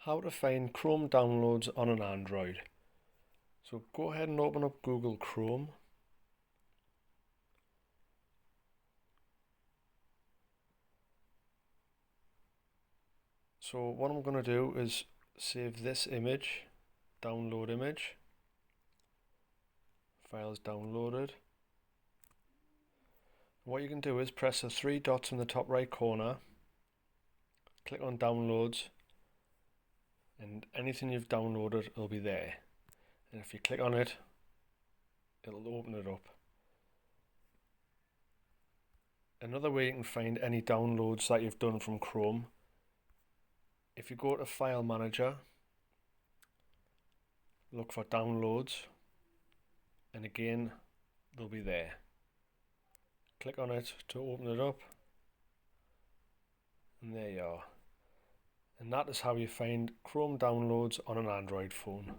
How to find Chrome downloads on an Android. So go ahead and open up Google Chrome. So what I'm going to do is save this image, download image. File's downloaded. What you can do is press the three dots in the top right corner, click on downloads, and anything you've downloaded will be there. And if you click on it, it'll open it up. Another way you can find any downloads that you've done from Chrome, if you go to File Manager, look for downloads, and again they'll be there. Click on it to open it up, and there you are. And that is how you find Chrome downloads on an Android phone.